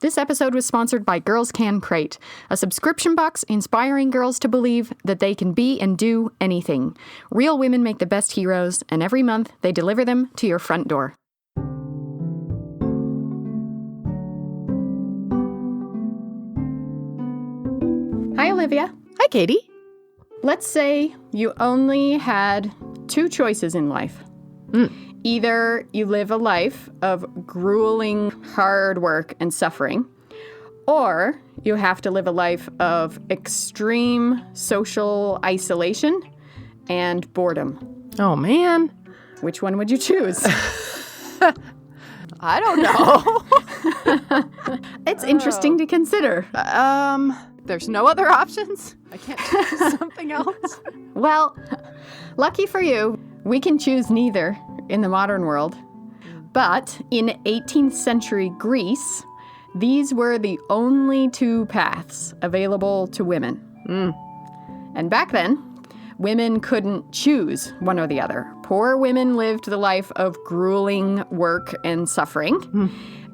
This episode was sponsored by Girls Can Crate, a subscription box inspiring girls to believe that they can be and do anything. Real women make the best heroes, and every month they deliver them to your front door. Hi, Olivia. Hi, Katie. Let's say you only had two choices in life. Either you live a life of grueling hard work and suffering, or you have to live a life of extreme social isolation and boredom. Oh, man. Which one would you choose? I don't know. It's interesting to consider. There's no other options? I can't choose something else? Well, lucky for you, we can choose neither in the modern world. But in 18th century Greece, these were the only two paths available to women. And back then, women couldn't choose one or the other. Poor women lived the life of grueling work and suffering.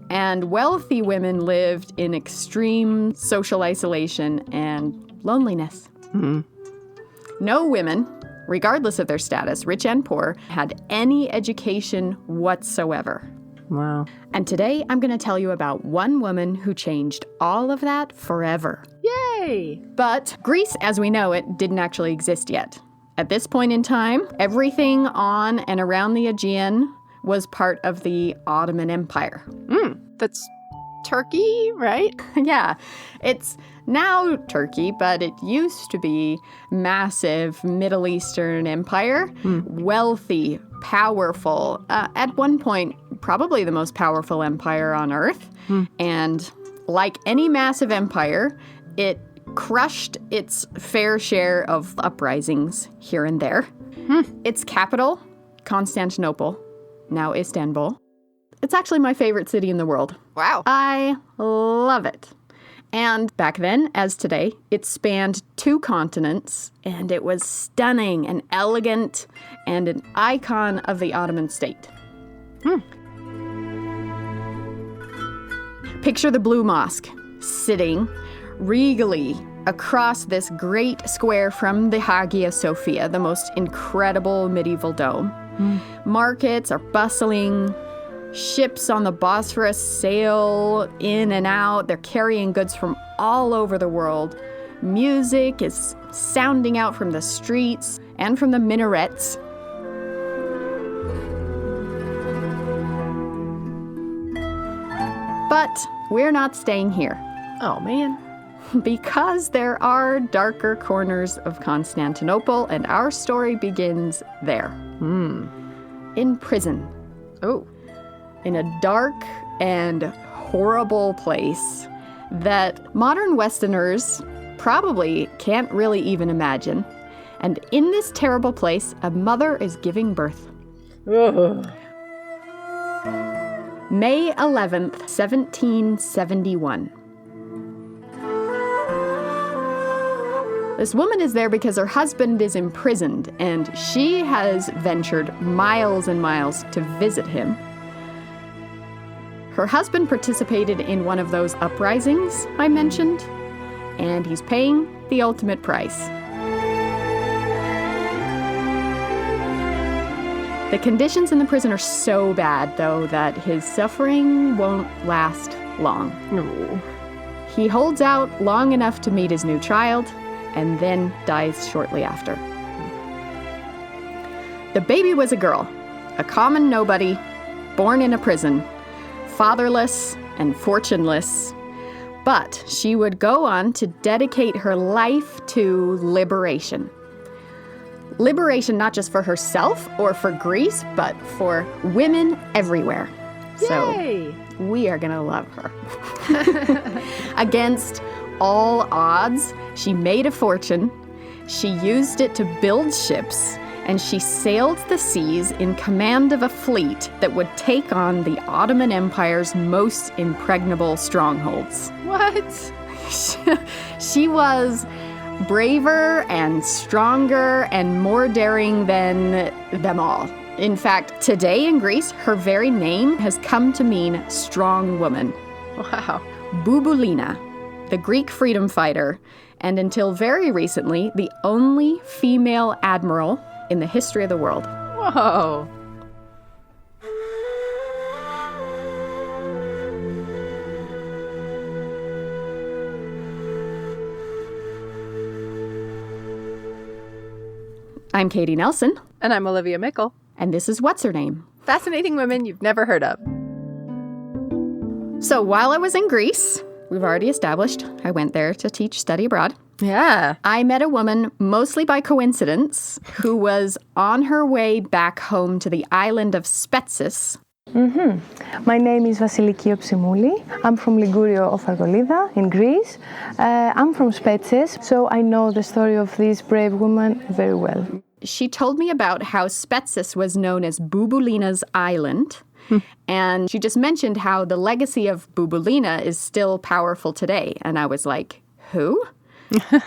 And wealthy women lived in extreme social isolation and loneliness. No women, regardless of their status, rich and poor, had any education whatsoever. Wow. And today I'm going to tell you about one woman who changed all of that forever. Yay! But Greece, as we know it, didn't actually exist yet. At this point in time, everything on and around the Aegean was part of the Ottoman Empire. That's Turkey, right? Yeah, it's now Turkey, but it used to be massive Middle Eastern empire, wealthy, powerful, at one point probably the most powerful empire on earth. And like any massive empire, it crushed its fair share of uprisings here and there. Its capital, Constantinople, now Istanbul. It's actually my favorite city in the world. Wow. I love it. And back then, as today, it spanned 2 continents, and it was stunning and elegant and an icon of the Ottoman state. Picture the Blue Mosque sitting regally across this great square from the Hagia Sophia, the most incredible medieval dome. Markets are bustling. Ships on the Bosphorus sail in and out. They're carrying goods from all over the world. Music is sounding out from the streets and from the minarets. But we're not staying here. Oh, man. Because there are darker corners of Constantinople, and our story begins there. In prison. Oh. In a dark and horrible place that modern Westerners probably can't really even imagine. And in this terrible place, a mother is giving birth. May 11th, 1771. This woman is there because her husband is imprisoned, and she has ventured miles and miles to visit him. Her husband participated in one of those uprisings I mentioned, and he's paying the ultimate price. The conditions in the prison are so bad, though, that his suffering won't last long. No. He holds out long enough to meet his new child, and then dies shortly after. The baby was a girl, a common nobody, born in a prison, fatherless and fortuneless, but she would go on to dedicate her life to liberation. Liberation not just for herself or for Greece, but for women everywhere. Yay! So we are gonna love her. Against all odds, she made a fortune, she used it to build ships, and she sailed the seas in command of a fleet that would take on the Ottoman Empire's most impregnable strongholds. What? She was braver and stronger and more daring than them all. In fact, today in Greece, her very name has come to mean strong woman. Wow. Bouboulina, the Greek freedom fighter, and until very recently, the only female admiral in the history of the world. Whoa. I'm Katie Nelson. And I'm Olivia Mickle. And this is What's Her Name? Fascinating women you've never heard of. So while I was in Greece, we've already established I went there to teach study abroad. Yeah. I met a woman, mostly by coincidence, who was on her way back home to the island of Spetses. My name is Vassiliki Opsimouli. I'm from Ligurio of Argolida in Greece. I'm from Spetses, so I know the story of this brave woman very well. She told me about how Spetses was known as Bouboulina's island. And she just mentioned how the legacy of Bouboulina is still powerful today. And I was like, who?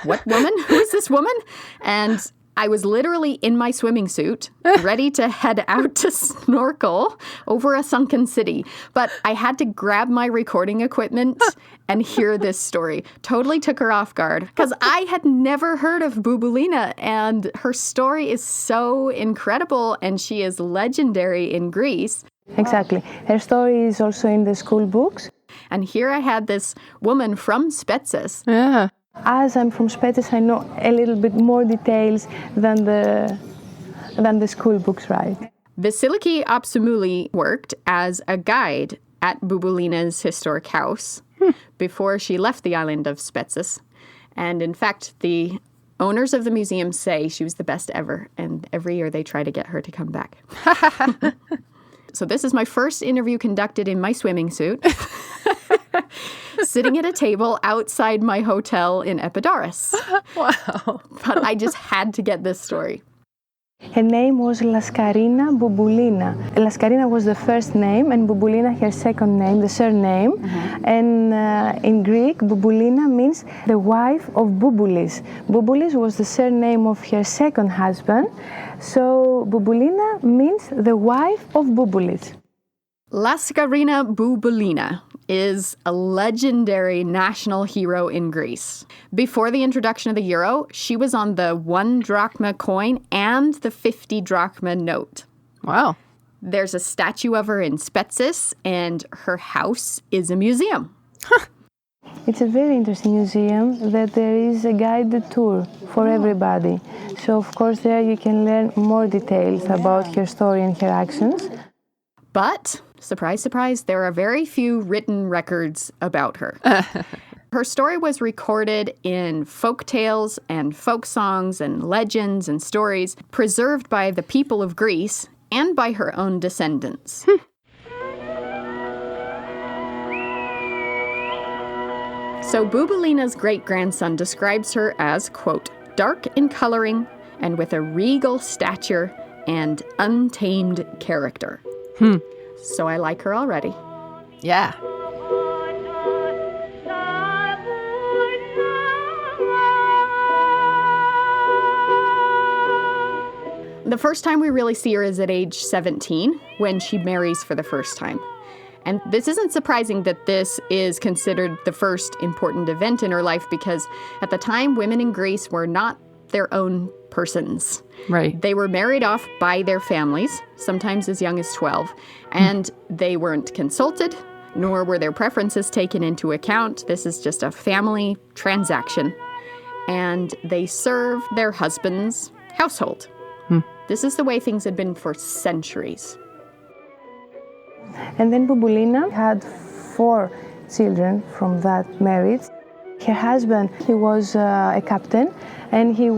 What woman? Who is this woman? And I was literally in my swimming suit, ready to head out to snorkel over a sunken city. But I had to grab my recording equipment and hear this story. Totally took her off guard because I had never heard of Bouboulina, and her story is so incredible and she is legendary in Greece. Exactly. Her story is also in the school books. And here I had this woman from Spetses. Yeah. As I'm from Spetses, I know a little bit more details than the school books, right? Vassiliki Opsimouli worked as a guide at Bouboulina's historic house before she left the island of Spetses. And in fact, the owners of the museum say she was the best ever, and every year they try to get her to come back. So this is my first interview conducted in my swimming suit. Sitting at a table outside my hotel in Epidaurus. Wow. But I just had to get this story. Her name was Laskarina Bouboulina. Laskarina was the first name, and Bouboulina her second name, the surname. And in Greek, Bouboulina means the wife of Bouboulis. Bouboulis was the surname of her second husband. So Bouboulina means the wife of Bouboulis. Laskarina Bouboulina is a legendary national hero in Greece. Before the introduction of the euro, she was on the 1 drachma coin and the 50 drachma note. Wow. There's a statue of her in Spetses, and her house is a museum. It's a very interesting museum that there is a guided tour for everybody. So of course there you can learn more details about her story and her actions. But, surprise, surprise, there are very few written records about her. Her story was recorded in folk tales and folk songs and legends and stories preserved by the people of Greece and by her own descendants. So Bouboulina's great-grandson describes her as, quote, dark in coloring and with a regal stature and untamed character. So I like her already. Yeah. The first time we really see her is at age 17, when she marries for the first time. And this isn't surprising that this is considered the first important event in her life, because at the time, women in Greece were not their own persons. Right. They were married off by their families, sometimes as young as 12, and they weren't consulted, nor were their preferences taken into account. This is just a family transaction. And they serve their husband's household. This is the way things had been for centuries. And then Bouboulina had 4 children from that marriage. Her husband, he was a captain, and he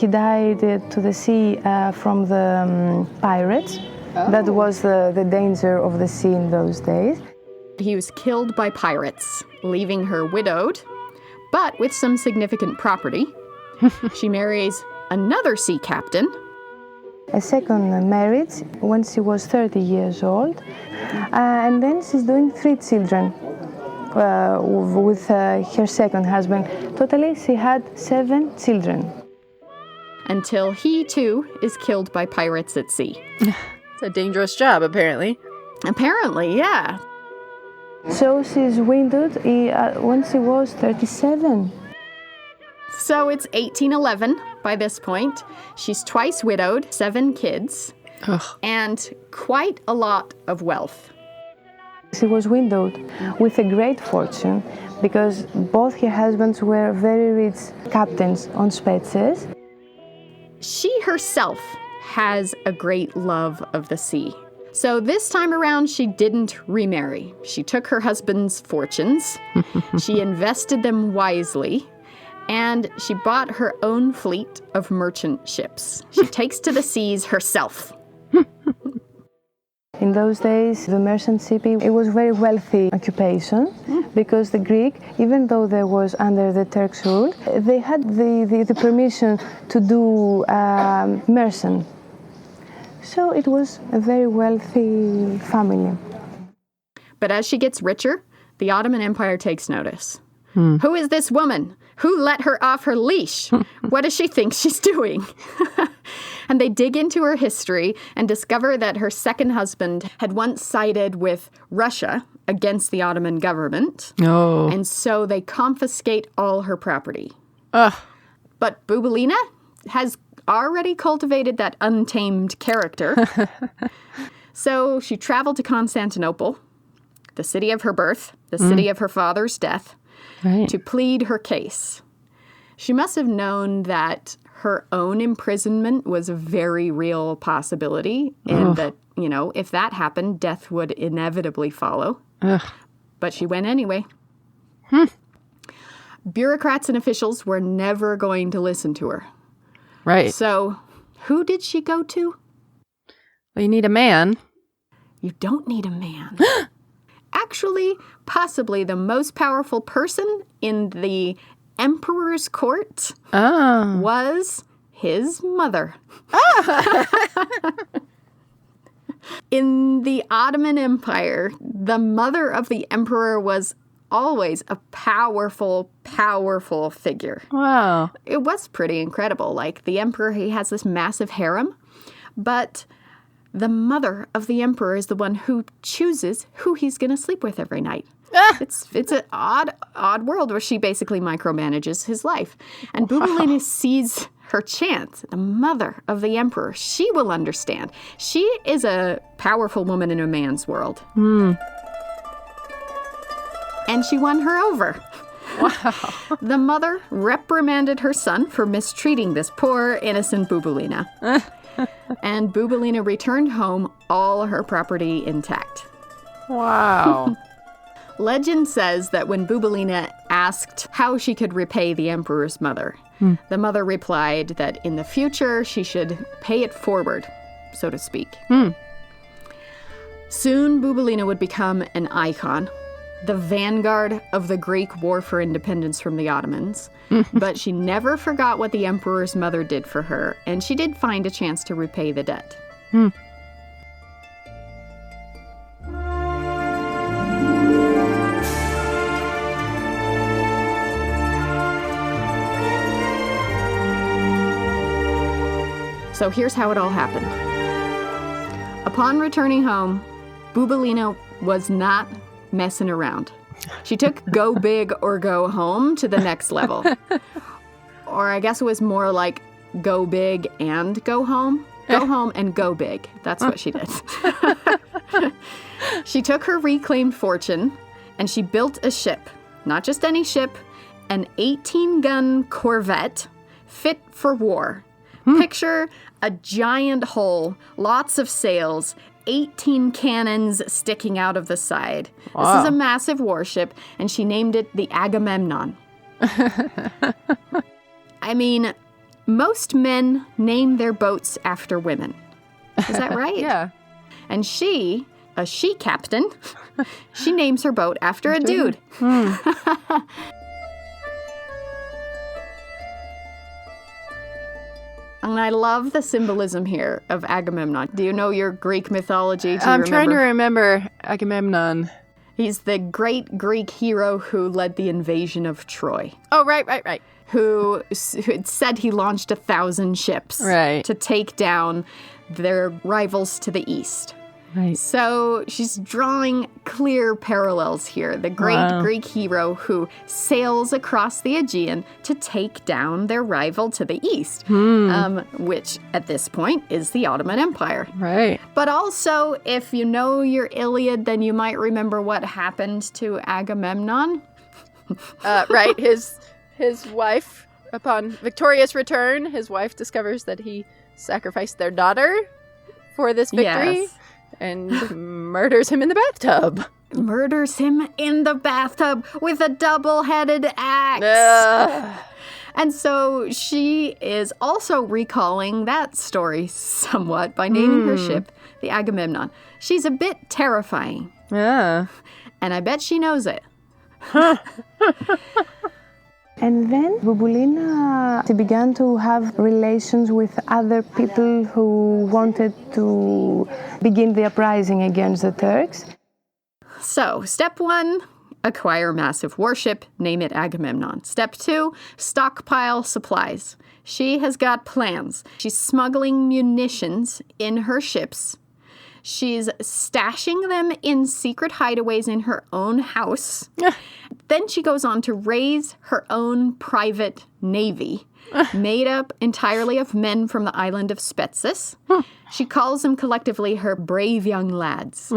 died to the sea from the pirates. Oh. That was the danger of the sea in those days. He was killed by pirates, leaving her widowed, but with some significant property. She marries another sea captain. A second marriage when she was 30 years old. And then she's doing 3 children with her second husband. Totally, she had 7 children. Until he, too, is killed by pirates at sea. It's a dangerous job, apparently. Apparently, yeah. So she's widowed when she was 37. So it's 1811 by this point. She's twice widowed, 7 kids, and quite a lot of wealth. She was widowed with a great fortune because both her husbands were very rich captains on Spetses. She herself has a great love of the sea. So this time around, she didn't remarry. She took her husband's fortunes, she invested them wisely, and she bought her own fleet of merchant ships. She takes to the seas herself. In those days, the merchant shipping, it was a very wealthy occupation because the Greek, even though they was under the Turks' rule, they had the permission to do merchant. So it was a very wealthy family. But as she gets richer, the Ottoman Empire takes notice. Who is this woman? Who let her off her leash? What does she think she's doing? And they dig into her history and discover that her second husband had once sided with Russia against the Ottoman government. Oh. And so they confiscate all her property. Ugh. But Bouboulina has already cultivated that untamed character. So she traveled to Constantinople, the city of her birth, the city of her father's death, to plead her case. She must have known that her own imprisonment was a very real possibility and that, you know, if that happened, death would inevitably follow. But she went anyway. Bureaucrats and officials were never going to listen to her. Right. So who did she go to? Well, you need a man. You don't need a man. Actually, possibly the most powerful person in the emperor's court was his mother. In the Ottoman Empire, the mother of the emperor was always a powerful, powerful figure. Wow. It was pretty incredible. Like, the emperor, he has this massive harem, but the mother of the emperor is the one who chooses who he's going to sleep with every night. It's an odd world where she basically micromanages his life. And Bouboulina sees her chance. The mother of the emperor, she will understand. She is a powerful woman in a man's world. And she won her over. Wow. The mother reprimanded her son for mistreating this poor, innocent Bouboulina. And Bouboulina returned home, all her property intact. Wow. Legend says that when Bouboulina asked how she could repay the emperor's mother, the mother replied that in the future she should pay it forward, so to speak. Soon Bouboulina would become an icon, the vanguard of the Greek war for independence from the Ottomans. But she never forgot what the emperor's mother did for her, and she did find a chance to repay the debt. So here's how it all happened. Upon returning home, Bouboulina was not messing around. She took go big or go home to the next level. Or I guess it was more like go big and go home. Go home and go big. That's what she did. She took her reclaimed fortune and she built a ship. Not just any ship, an 18-gun corvette fit for war. Picture a giant hull, lots of sails, 18 cannons sticking out of the side. Wow. This is a massive warship, and she named it the Agamemnon. I mean, most men name their boats after women. Is that right? Yeah. And she, a she-captain, she names her boat after a dude. And I love the symbolism here of Agamemnon. Do you know your Greek mythology? I'm trying to remember Agamemnon. He's the great Greek hero who led the invasion of Troy. Oh, right. Who said he launched 1,000 ships to take down their rivals to the east. Right. So she's drawing clear parallels here. The great Greek hero who sails across the Aegean to take down their rival to the east, which at this point is the Ottoman Empire. Right. But also, if you know your Iliad, then you might remember what happened to Agamemnon. Right. His wife, upon victorious return, his wife discovers that he sacrificed their daughter for this victory. Yes. And murders him in the bathtub. Murders him in the bathtub with a double-headed axe. And so she is also recalling that story somewhat by naming her ship the Agamemnon. She's a bit terrifying. Yeah. And I bet she knows it. And then Bouboulina, she began to have relations with other people who wanted to begin the uprising against the Turks. So, step 1, acquire massive warship, name it Agamemnon. Step 2, stockpile supplies. She has got plans. She's smuggling munitions in her ships. She's stashing them in secret hideaways in her own house. Then she goes on to raise her own private navy, made up entirely of men from the island of Spetses. She calls them collectively her brave young lads.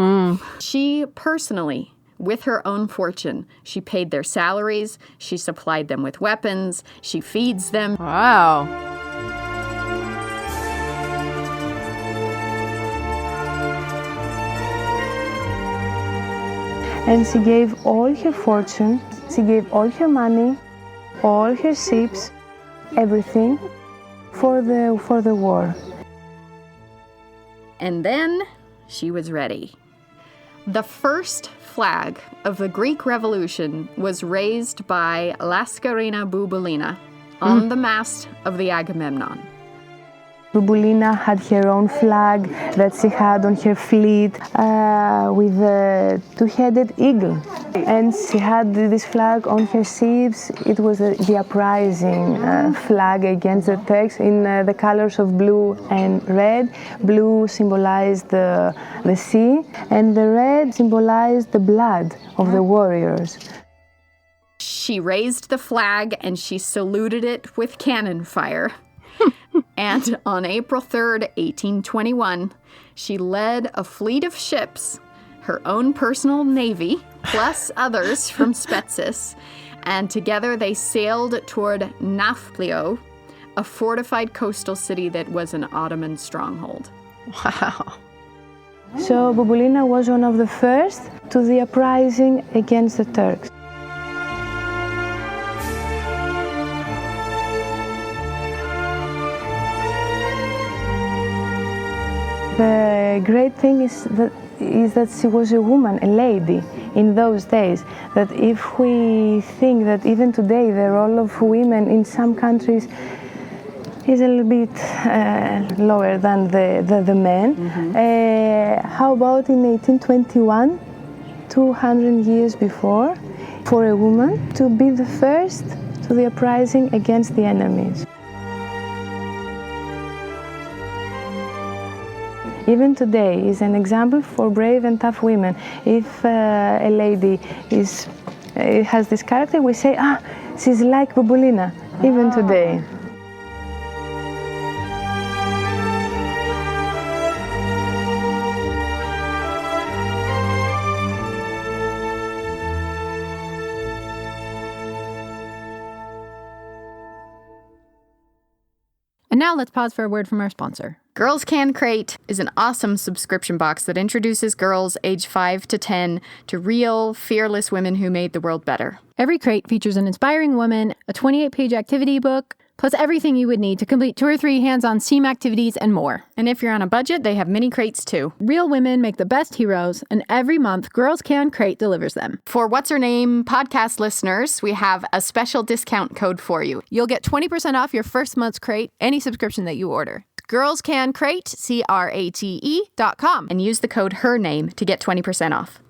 She personally, with her own fortune, she paid their salaries, she supplied them with weapons, she feeds them. Wow. And she gave all her fortune, she gave all her money, all her ships, everything for the war. And then she was ready. The first flag of the Greek Revolution was raised by Laskarina Bouboulina on the mast of the Agamemnon. Bouboulina had her own flag that she had on her fleet with a two-headed eagle. And she had this flag on her ships. It was the uprising flag against the Turks in the colors of blue and red. Blue symbolized the sea, and the red symbolized the blood of the warriors. She raised the flag and she saluted it with cannon fire. And on April 3rd, 1821, she led a fleet of ships, her own personal navy, plus others from Spetses, and together they sailed toward Nafplio, a fortified coastal city that was an Ottoman stronghold. Wow. So Bouboulina was one of the first to the uprising against the Turks. The great thing is that she was a woman, a lady, in those days. That if we think that even today the role of women in some countries is a little bit lower than the men, how about in 1821, 200 years before, for a woman to be the first to the uprising against the enemies? Even today is an example for brave and tough women. If a lady has this character, we say, she's like Bouboulina, even today. And now let's pause for a word from our sponsor. Girls Can Crate is an awesome subscription box that introduces girls age 5 to 10 to real, fearless women who made the world better. Every crate features an inspiring woman, a 28-page activity book, plus everything you would need to complete 2 or 3 hands-on STEAM activities and more. And if you're on a budget, they have mini crates too. Real women make the best heroes, and every month, Girls Can Crate delivers them. For What's Her Name podcast listeners, we have a special discount code for you. You'll get 20% off your first month's crate, any subscription that you order. Girls Can Crate, CRATE.com. And use the code HERNAME to get 20% off.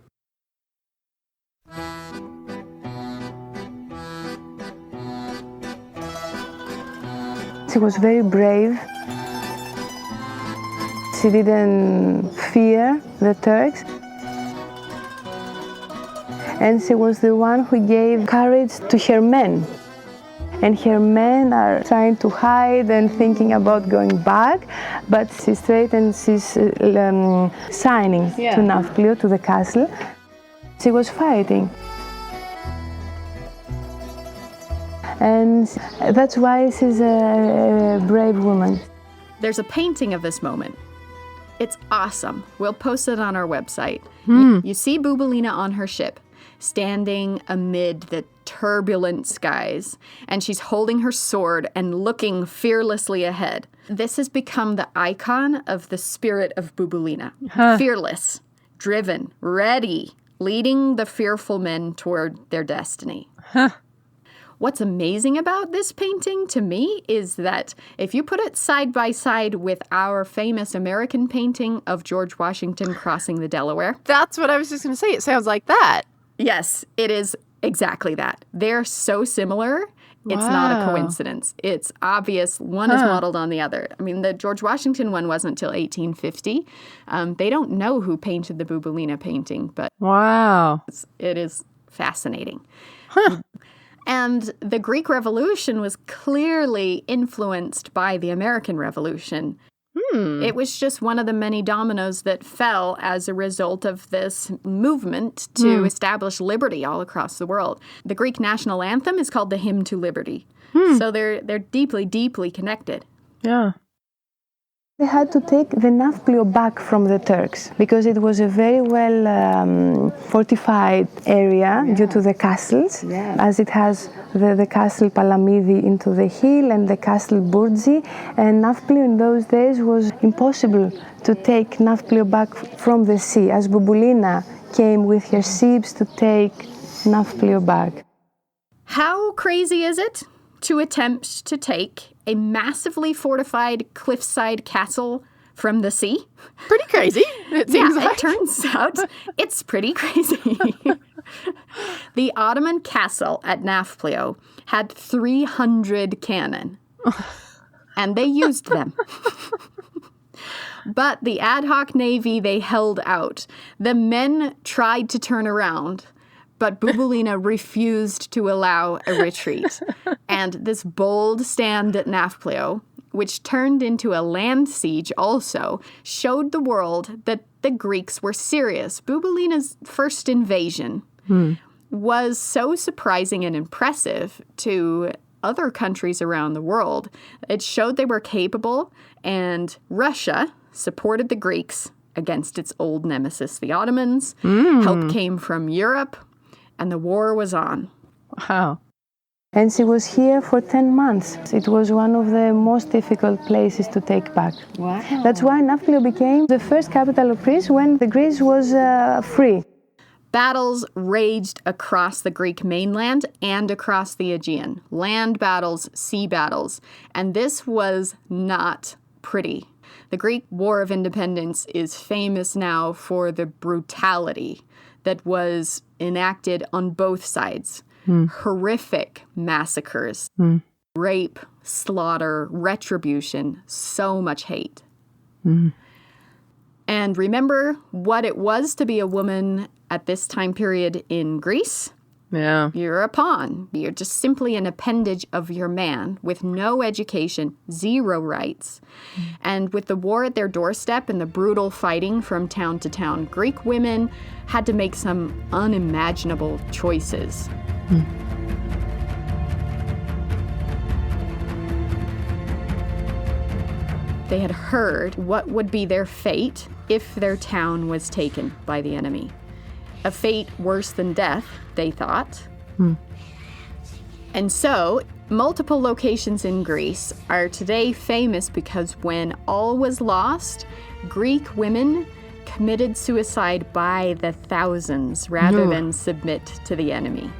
She was very brave. She She didn't fear the Turks. And she was the one who gave courage to her men. And her men are trying to hide and thinking about going back, but she's straight and she's signing to Nafplio, to the castle. She was fighting. And that's why she's a brave woman. There's a painting of this moment. It's awesome. We'll post it on our website. You see Bouboulina on her ship, standing amid the turbulent skies, and she's holding her sword and looking fearlessly ahead. This has become the icon of the spirit of Bouboulina. Fearless, driven, ready, leading the fearful men toward their destiny. What's amazing about this painting to me is that if you put it side by side with our famous American painting of George Washington crossing the Delaware. That's what I was just going to say. It sounds like that. Yes, it is exactly that. They're so similar. It's not a coincidence. It's obvious one is modeled on the other. I mean, the George Washington one wasn't until 1850. They don't know who painted the Bouboulina painting, but it is fascinating. And the Greek Revolution was clearly influenced by the American Revolution. It was just one of the many dominoes that fell as a result of this movement to establish liberty all across the world. The Greek national anthem is called the Hymn to Liberty. So they're deeply, deeply connected. Yeah. They had to take the Nafplio back from the Turks because it was a very well fortified area due to the castles, as it has the castle Palamidi into the hill and the castle Burji. And Nafplio in those days was impossible to take Nafplio back from the sea, as Bouboulina came with her ships to take Nafplio back. How crazy is it to attempt to take a massively fortified cliffside castle from the sea? Pretty crazy, it seems like. It turns out it's pretty crazy. The Ottoman castle at Nafplio had 300 cannon, and they used them. But the ad hoc navy, they held out. The men tried to turn around, but Bouboulina refused to allow a retreat. And this bold stand at Nafplio, which turned into a land siege also, showed the world that the Greeks were serious. Bouboulina's first invasion was so surprising and impressive to other countries around the world. It showed they were capable, and Russia supported the Greeks against its old nemesis, the Ottomans. Help came from Europe, and the war was on. Wow. And she was here for 10 months. It was one of the most difficult places to take back. Wow. That's why Nafplio became the first capital of Greece when the Greece was free. Battles raged across the Greek mainland and across the Aegean. Land battles, sea battles. And this was not pretty. The Greek War of Independence is famous now for the brutality that was enacted on both sides. Horrific massacres, rape, slaughter, retribution, so much hate. And remember what it was to be a woman at this time period in Greece? Yeah. You're a pawn. You're just simply an appendage of your man with no education, zero rights. And with the war at their doorstep and the brutal fighting from town to town, Greek women had to make some unimaginable choices. They had heard what would be their fate if their town was taken by the enemy. A fate worse than death, they thought. And so, multiple locations in Greece are today famous because when all was lost, Greek women committed suicide by the thousands rather than submit to the enemy.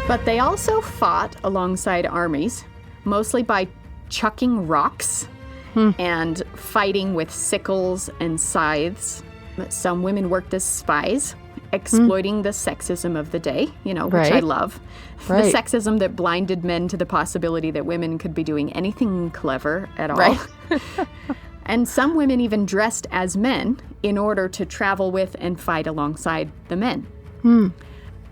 But they also fought alongside armies, mostly by chucking rocks and fighting with sickles and scythes. Some women worked as spies, exploiting the sexism of the day, which I Right. love. Right. The sexism that blinded men to the possibility that women could be doing anything clever at all. Right. And some women even dressed as men in order to travel with and fight alongside the men.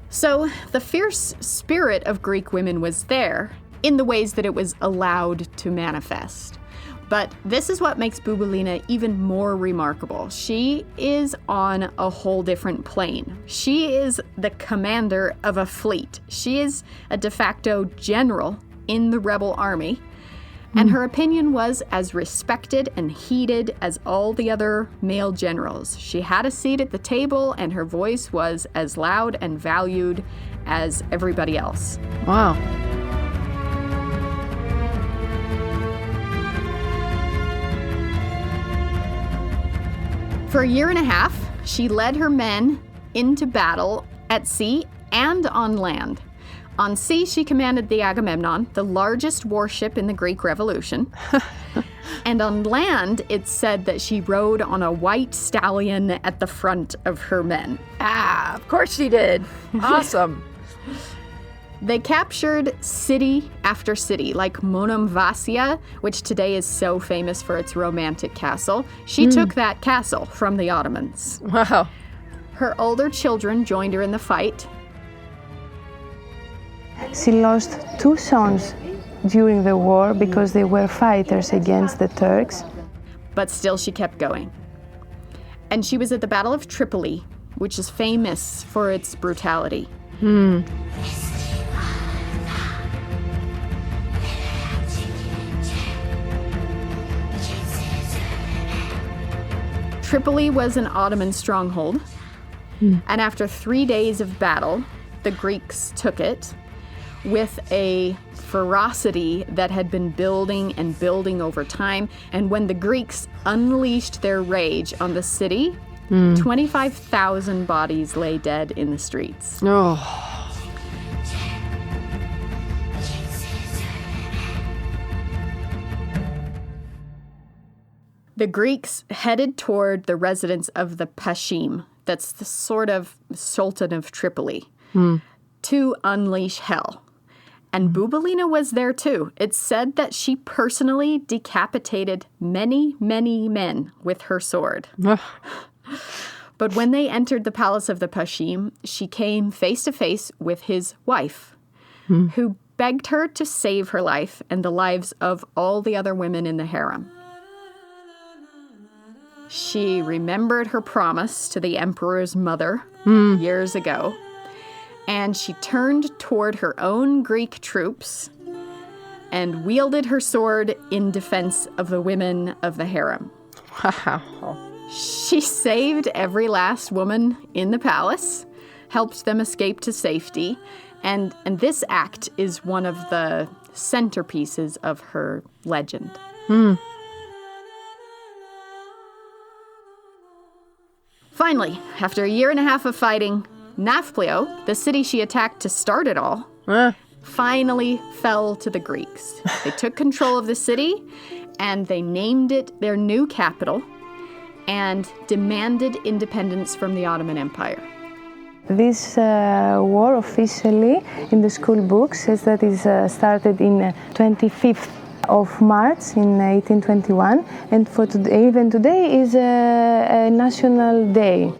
So the fierce spirit of Greek women was there in the ways that it was allowed to manifest. But this is what makes Bouboulina even more remarkable. She is on a whole different plane. She is the commander of a fleet. She is a de facto general in the rebel army. And her opinion was as respected and heeded as all the other male generals. She had a seat at the table, and her voice was as loud and valued as everybody else. Wow. For a year and a half, she led her men into battle at sea and on land. On sea, she commanded the Agamemnon, the largest warship in the Greek Revolution. And on land, it's said that she rode on a white stallion at the front of her men. Ah, of course she did. Awesome. They captured city after city, like Monomvasia, which today is so famous for its romantic castle. She took that castle from the Ottomans. Wow. Her older children joined her in the fight. She lost 2 sons during the war because they were fighters against the Turks. But still she kept going. And she was at the Battle of Tripoli, which is famous for its brutality. Tripoli was an Ottoman stronghold, and after 3 days of battle, the Greeks took it with a ferocity that had been building and building over time. And when the Greeks unleashed their rage on the city, 25,000 bodies lay dead in the streets. Oh. The Greeks headed toward the residence of the Pashim, that's the sort of Sultan of Tripoli, to unleash hell. And Bouboulina was there too. It's said that she personally decapitated many, many men with her sword. But when they entered the palace of the Pashim, she came face to face with his wife, who begged her to save her life and the lives of all the other women in the harem. She remembered her promise to the emperor's mother years ago, and she turned toward her own Greek troops and wielded her sword in defense of the women of the harem. Wow. She saved every last woman in the palace, helped them escape to safety, and this act is one of the centerpieces of her legend. Finally, after a year and a half of fighting, Nafplio, the city she attacked to start it all, finally fell to the Greeks. They took control of the city, and they named it their new capital and demanded independence from the Ottoman Empire. This war officially in the school book says that it started in 25th of March in 1821, and for today, even today is a national day.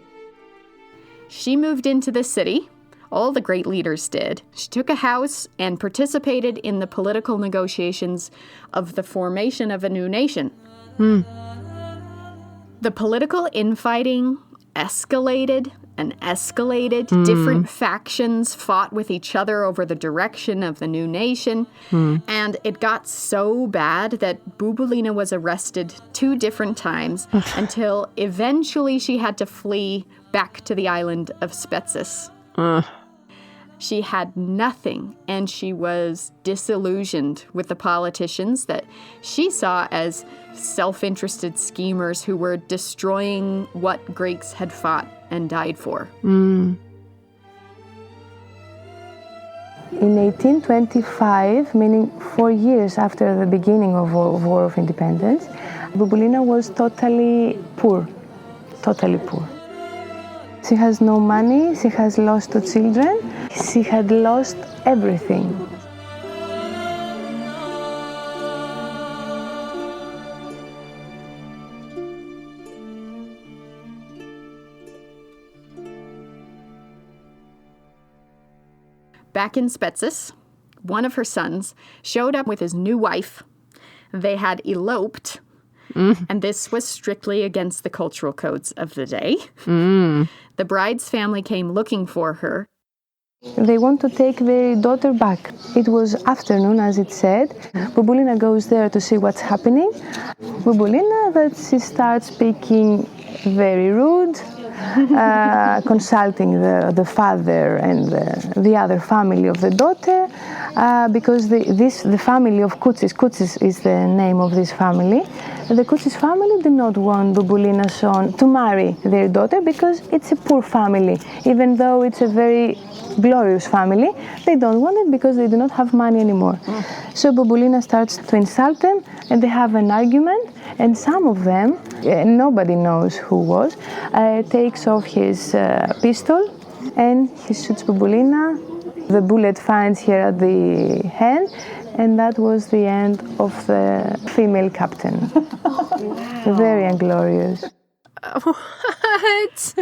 She moved into the city. All the great leaders did. She took a house and participated in the political negotiations of the formation of a new nation. The political infighting escalated and escalated. Different factions fought with each other over the direction of the new nation. And it got so bad that Bouboulina was arrested 2 different times until eventually she had to flee back to the island of Spetses. She had nothing, and she was disillusioned with the politicians that she saw as self-interested schemers who were destroying what Greeks had fought and died for. In 1825, meaning 4 years after the beginning of War of Independence, Bouboulina was totally poor. She has no money, she has lost 2 children, she had lost everything. Back in Spetses, one of her sons showed up with his new wife. They had eloped, and this was strictly against the cultural codes of the day. The bride's family came looking for her. They want to take their daughter back. It was afternoon, as it said. Bouboulina goes there to see what's happening. Bouboulina, that she starts speaking very rude, consulting the father and the other family of the daughter, because the family of Kutsis is the name of this family. The Kutsis family did not want Bouboulina's son to marry their daughter because it's a poor family. Even though it's a very glorious family, they don't want it because they do not have money anymore. So Bouboulina starts to insult them, and they have an argument, and some of them, nobody knows who was, takes off his pistol and he shoots Bouboulina. The bullet finds her at the hand, and that was the end of the female captain. Wow. Very inglorious. What?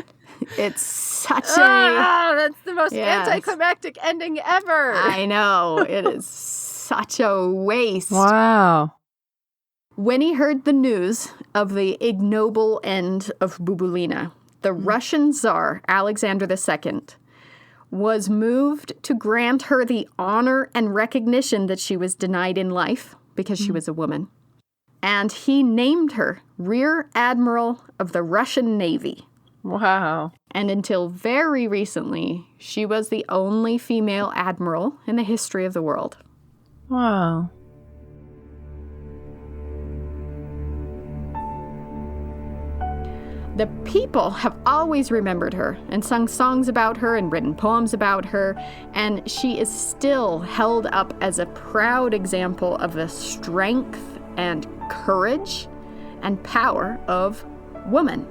It's such that's the most anticlimactic ending ever. I know. It is such a waste. Wow. When he heard the news of the ignoble end of Bouboulina, the Russian Tsar, Alexander II, was moved to grant her the honor and recognition that she was denied in life because she was a woman. And he named her Rear Admiral of the Russian Navy. Wow. And until very recently, she was the only female admiral in the history of the world. Wow. The people have always remembered her and sung songs about her and written poems about her, and she is still held up as a proud example of the strength and courage and power of woman.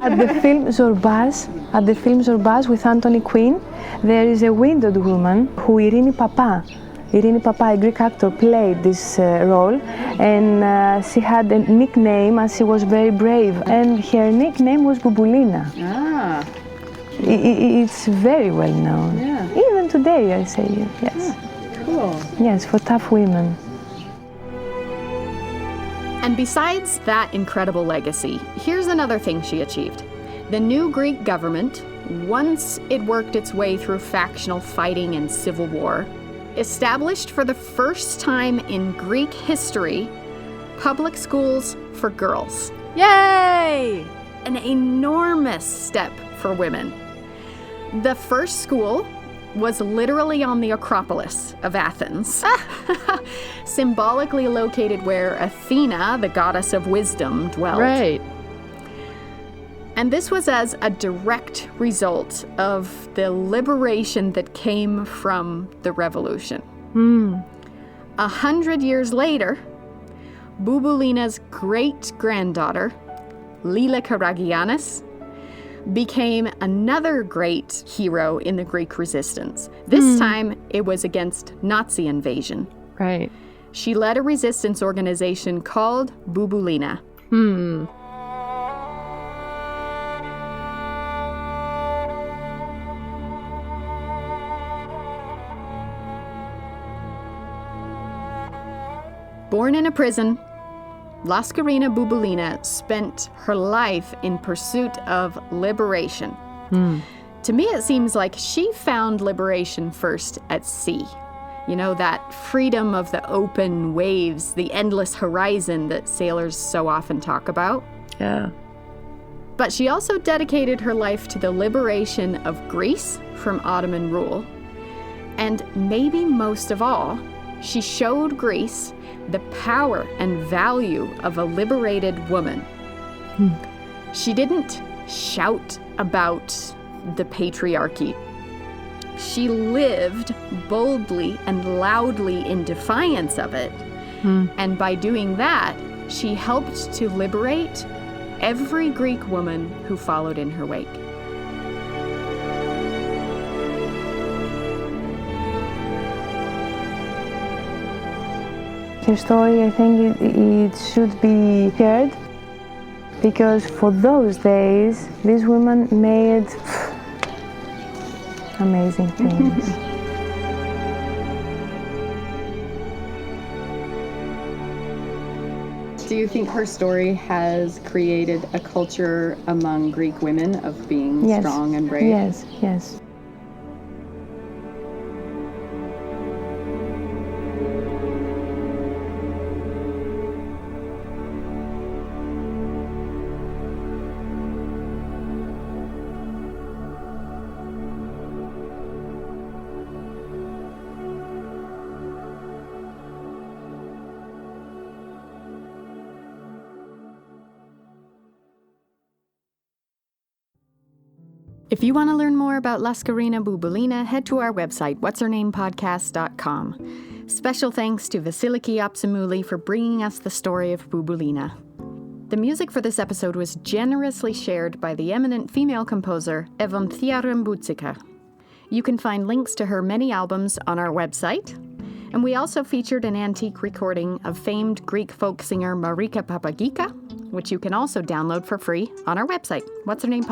At the film Zorbaz with Anthony Quinn, there is a widowed woman who Irini Papa, a Greek actor, played this role, and she had a nickname as she was very brave, and her nickname was Bouboulina. It's very well known. Yeah. Even today, I say yes. Cool. Yes, for tough women. And besides that incredible legacy, here's another thing she achieved. The new Greek government, once it worked its way through factional fighting and civil war, established for the first time in Greek history public schools for girls. Yay! An enormous step for women. The first school was literally on the Acropolis of Athens, symbolically located where Athena, the goddess of wisdom, dwelled. Right. And this was as a direct result of the liberation that came from the revolution. 100 years later, Bouboulina's great-granddaughter, Lila Karagiannis, became another great hero in the Greek resistance. This time, it was against Nazi invasion. Right. She led a resistance organization called Bouboulina. Born in a prison, Laskarina Bouboulina spent her life in pursuit of liberation. To me, it seems like she found liberation first at sea. You know, that freedom of the open waves, the endless horizon that sailors so often talk about. Yeah. But she also dedicated her life to the liberation of Greece from Ottoman rule. And maybe most of all, she showed Greece the power and value of a liberated woman. She didn't shout about the patriarchy. She lived boldly and loudly in defiance of it. And by doing that, she helped to liberate every Greek woman who followed in her wake. Her story, I think it should be shared, because for those days, these women made amazing things. Do you think her story has created a culture among Greek women of being strong and brave? Yes, yes. If you want to learn more about Laskarina Bouboulina, head to our website, What'sHerName Special thanks to Vassiliki Opsimouli for bringing us the story of Bouboulina. The music for this episode was generously shared by the eminent female composer Evanthia Reboutsika. You can find links to her many albums on our website, and we also featured an antique recording of famed Greek folk singer Marika Papagika, which you can also download for free on our website, What'sHerName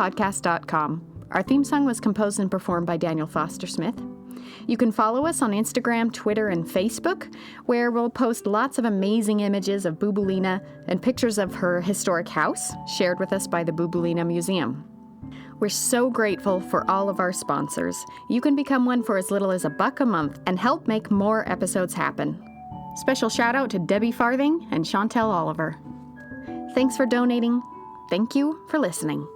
Our theme song was composed and performed by Daniel Foster Smith. You can follow us on Instagram, Twitter, and Facebook, where we'll post lots of amazing images of Bouboulina and pictures of her historic house, shared with us by the Bouboulina Museum. We're so grateful for all of our sponsors. You can become one for as little as $1 a month and help make more episodes happen. Special shout out to Debbie Farthing and Chantel Oliver. Thanks for donating. Thank you for listening.